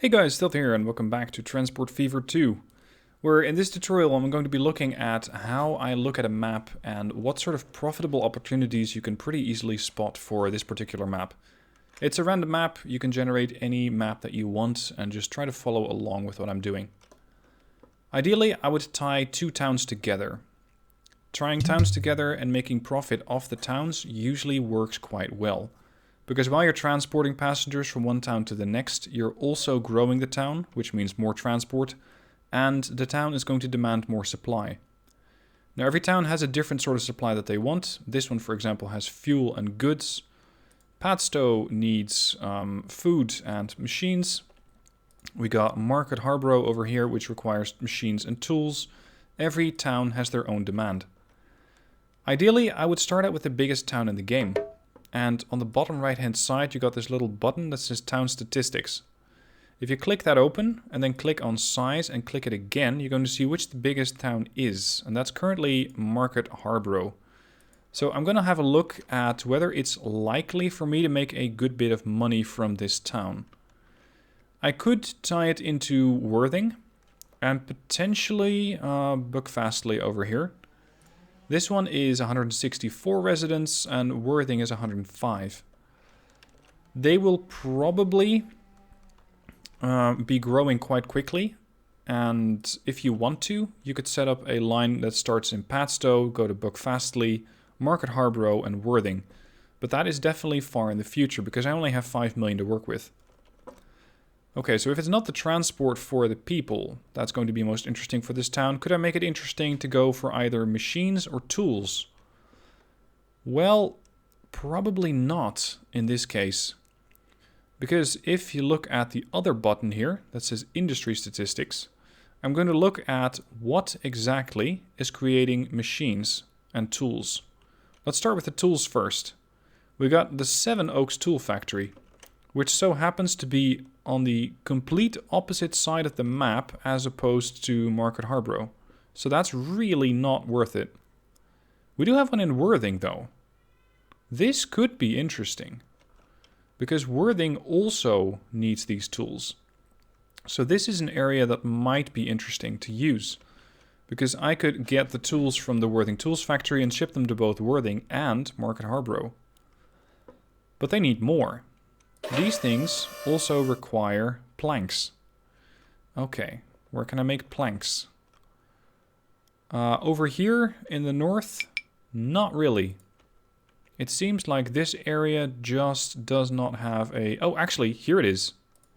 Hey guys, Stealth here and welcome back to Transport Fever 2, where in this tutorial I'm going to be looking at how I look at a map and what sort of profitable opportunities you can pretty easily spot for this particular map. It's a random map, you can generate any map that you want and just try to follow along with what I'm doing. Ideally, I would tie two towns together. Tying towns together and making profit off the towns usually works quite well. Because while you're transporting passengers from one town to the next, you're also growing the town, which means more transport, and the town is going to demand more supply. Now every town has a different sort of supply that they want. This one, for example, has fuel and goods. Padstow needs food and machines. We got Market Harborough over here, which requires machines and tools. Every town has their own demand. Ideally, I would start out with the biggest town in the game. And on the bottom right hand side you got this little button that says Town Statistics. If you click that open and then click on Size and click it again, you're going to see which the biggest town is. And that's currently Market Harborough. So I'm going to have a look at whether it's likely for me to make a good bit of money from this town. I could tie it into Worthing and potentially Buckfastleigh over here. This one is 164 residents and Worthing is 105. They will probably be growing quite quickly, and if you want to, you could set up a line that starts in Padstow, go to Buckfastleigh, Market Harborough and Worthing. But that is definitely far in the future because I only have 5 million to work with. Okay, so if it's not the transport for the people that's going to be most interesting for this town, could I make it interesting to go for either machines or tools? Well, probably not in this case. Because if you look at the other button here that says Industry Statistics, I'm going to look at what exactly is creating machines and tools. Let's start with the tools first. We got the Seven Oaks Tool Factory, which so happens to be on the complete opposite side of the map as opposed to Market Harborough. So that's really not worth it. We do have one in Worthing though. This could be interesting because Worthing also needs these tools. So this is an area that might be interesting to use because I could get the tools from the Worthing Tools Factory and ship them to both Worthing and Market Harborough. But they need more. These things also require planks. Okay, where can I make planks? Over here in the north, not really. It seems like this area just does not have a... Oh, actually, here it is.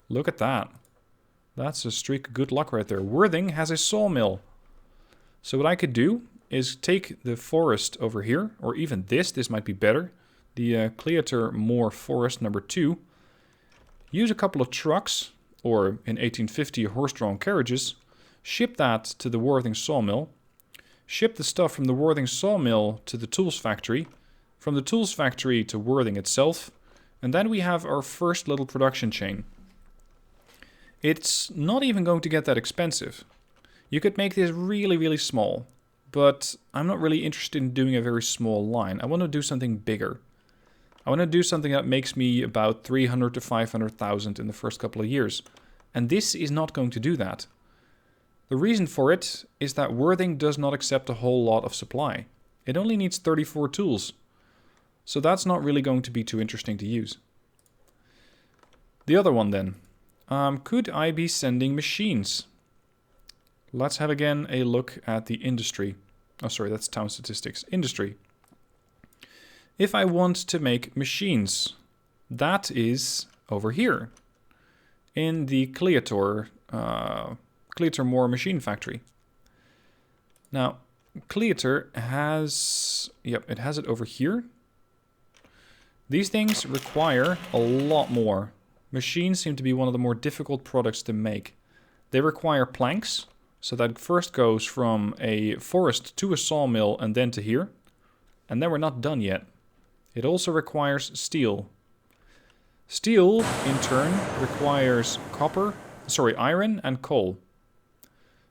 Look at that. That's a streak of good luck right there. Worthing has a sawmill. So what I could do is take the forest over here, or even this might be better. The Cleator Moor Forest number 2. Use a couple of trucks, or in 1850 horse-drawn carriages, ship that to the Worthing sawmill, ship the stuff from the Worthing sawmill to the tools factory, from the tools factory to Worthing itself, and then we have our first little production chain. It's not even going to get that expensive. You could make this really, really small, but I'm not really interested in doing a very small line. I want to do something bigger. I want to do something that makes me about 300 to 500,000 in the first couple of years. And this is not going to do that. The reason for it is that Worthing does not accept a whole lot of supply. It only needs 34 tools. So that's not really going to be too interesting to use. The other one then. Could I be sending machines? Let's have again a look at the industry. Oh, sorry, that's town statistics. Industry. If I want to make machines, that is over here in the Cleator Moor Machine Factory. Now, Cleator has, it has it over here. These things require a lot more. Machines seem to be one of the more difficult products to make. They require planks, so that first goes from a forest to a sawmill and then to here. And then we're not done yet. It also requires steel. Steel, in turn, requires iron and coal.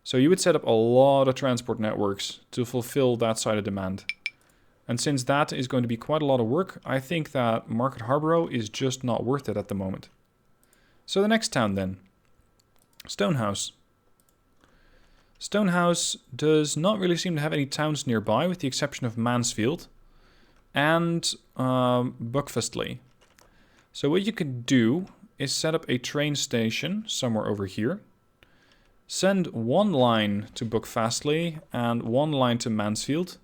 So you would set up a lot of transport networks to fulfill that side of demand. And since that is going to be quite a lot of work, I think that Market Harborough is just not worth it at the moment. So the next town then. Stonehouse. Stonehouse does not really seem to have any towns nearby, with the exception of Mansfield and Buckfastleigh. So what you could do is set up a train station somewhere over here. Send one line to Buckfastleigh and one line to Mansfield.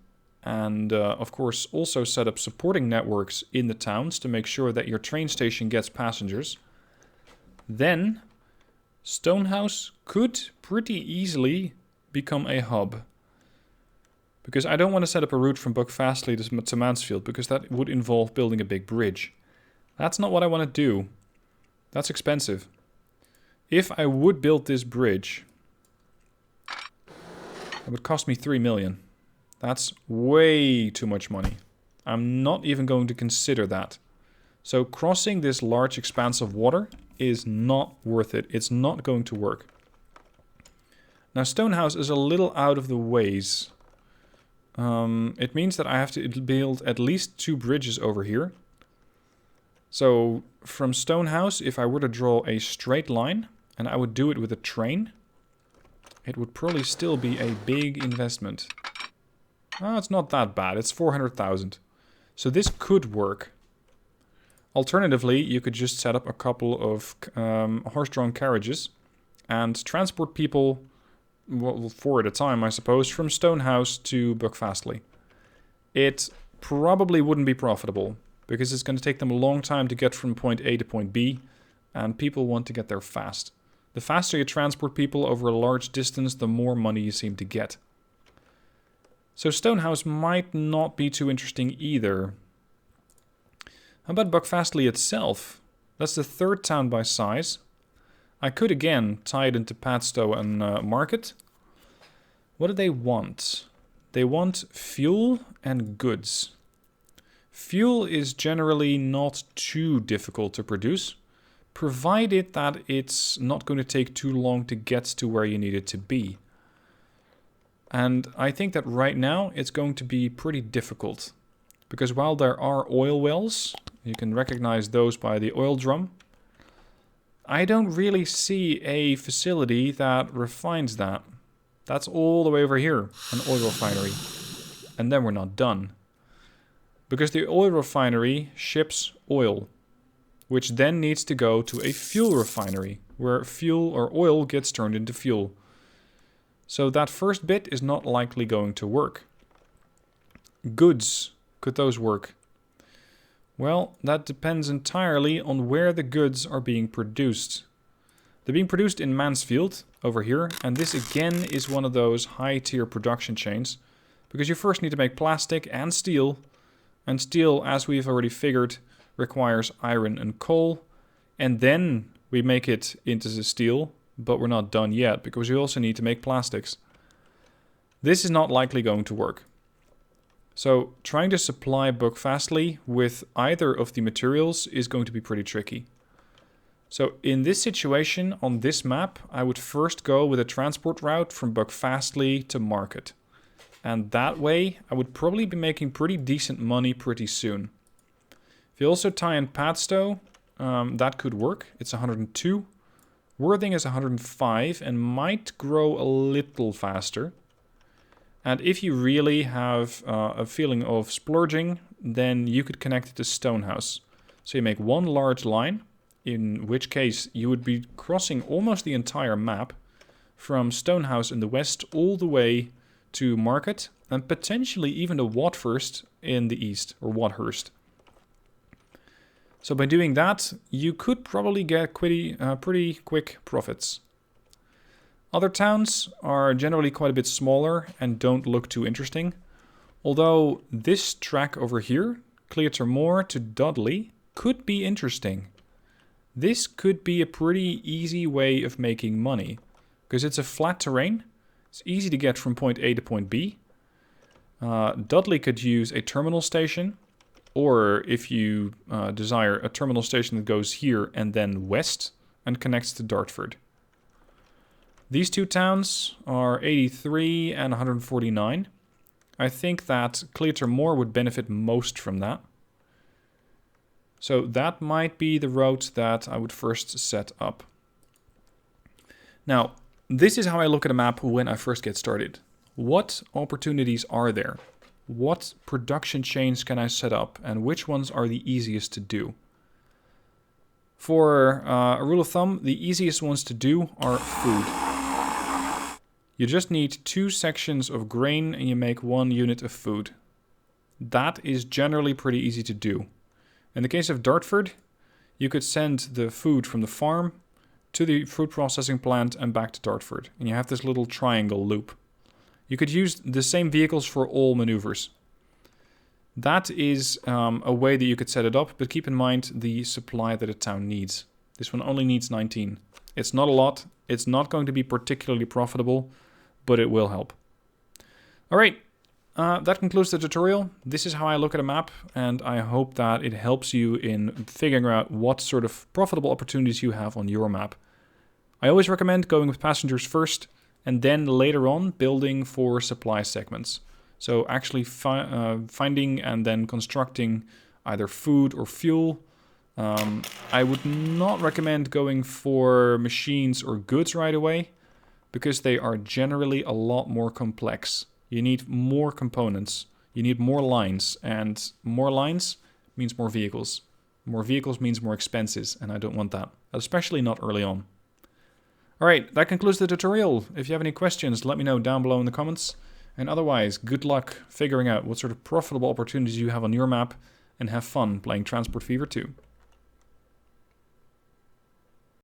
And of course also set up supporting networks in the towns to make sure that your train station gets passengers. Then Stonehouse could pretty easily become a hub. Because I don't want to set up a route from Buckfastleigh to Mansfield, because that would involve building a big bridge. That's not what I want to do. That's expensive. If I would build this bridge, it would cost me 3 million. That's way too much money. I'm not even going to consider that. So crossing this large expanse of water is not worth it. It's not going to work. Now Stonehouse is a little out of the ways. It means that I have to build at least 2 bridges over here. So from Stonehouse, if I were to draw a straight line, and I would do it with a train, it would probably still be a big investment. Oh, it's not that bad. It's 400,000. So this could work. Alternatively, you could just set up a couple of horse-drawn carriages and transport people, well, 4 at a time, I suppose, from Stonehouse to Buckfastleigh. It probably wouldn't be profitable, because it's going to take them a long time to get from point A to point B, and people want to get there fast. The faster you transport people over a large distance, the more money you seem to get. So Stonehouse might not be too interesting either. How about Buckfastleigh itself? That's the 3rd town by size. I could again tie it into Padstow and Market. What do they want? They want fuel and goods. Fuel is generally not too difficult to produce, provided that it's not going to take too long to get to where you need it to be. And I think that right now it's going to be pretty difficult. Because while there are oil wells, you can recognize those by the oil drum, I don't really see a facility that refines that. That's all the way over here, an oil refinery. And then we're not done. Because the oil refinery ships oil, which then needs to go to a fuel refinery, where fuel or oil gets turned into fuel. So that first bit is not likely going to work. Goods, could those work? Well, that depends entirely on where the goods are being produced. They're being produced in Mansfield, over here, and this again is one of those high-tier production chains, because you first need to make plastic and steel steel, as we've already figured, requires iron and coal, and then we make it into the steel, but we're not done yet, because we also need to make plastics. This is not likely going to work. So trying to supply Buckfastleigh with either of the materials is going to be pretty tricky. So in this situation, on this map, I would first go with a transport route from Buckfastleigh to Market. And that way, I would probably be making pretty decent money pretty soon. If you also tie in Padstow, that could work. It's 102. Worthing is 105 and might grow a little faster. And if you really have a feeling of splurging, then you could connect it to Stonehouse. So you make one large line, in which case you would be crossing almost the entire map from Stonehouse in the west all the way to Market, and potentially even to Watford in the east, or Wathurst. So by doing that, you could probably get pretty quick profits. Other towns are generally quite a bit smaller and don't look too interesting, although this track over here, Cleator Moor to Dudley, could be interesting. This could be a pretty easy way of making money, because it's a flat terrain. It's easy to get from point A to point B. Dudley could use a terminal station, or if you desire, a terminal station that goes here and then west and connects to Dartford. These two towns are 83 and 149. I think that Cleator Moor would benefit most from that. So that might be the route that I would first set up. Now, this is how I look at a map when I first get started. What opportunities are there? What production chains can I set up, and which ones are the easiest to do? For a rule of thumb, the easiest ones to do are food. You just need 2 sections of grain and you make 1 unit of food. That is generally pretty easy to do. In the case of Dartford, you could send the food from the farm to the food processing plant and back to Dartford. And you have this little triangle loop. You could use the same vehicles for all maneuvers. That is a way that you could set it up, but keep in mind the supply that a town needs. This one only needs 19. It's not a lot. It's not going to be particularly profitable, but it will help. All right, that concludes the tutorial. This is how I look at a map, and I hope that it helps you in figuring out what sort of profitable opportunities you have on your map. I always recommend going with passengers first, and then later on building for supply segments. So actually finding and then constructing either food or fuel. I would not recommend going for machines or goods right away, because they are generally a lot more complex. You need more components, you need more lines, and more lines means more vehicles. More vehicles means more expenses, and I don't want that, especially not early on. Alright, that concludes the tutorial. If you have any questions, let me know down below in the comments. And otherwise, good luck figuring out what sort of profitable opportunities you have on your map, and have fun playing Transport Fever 2.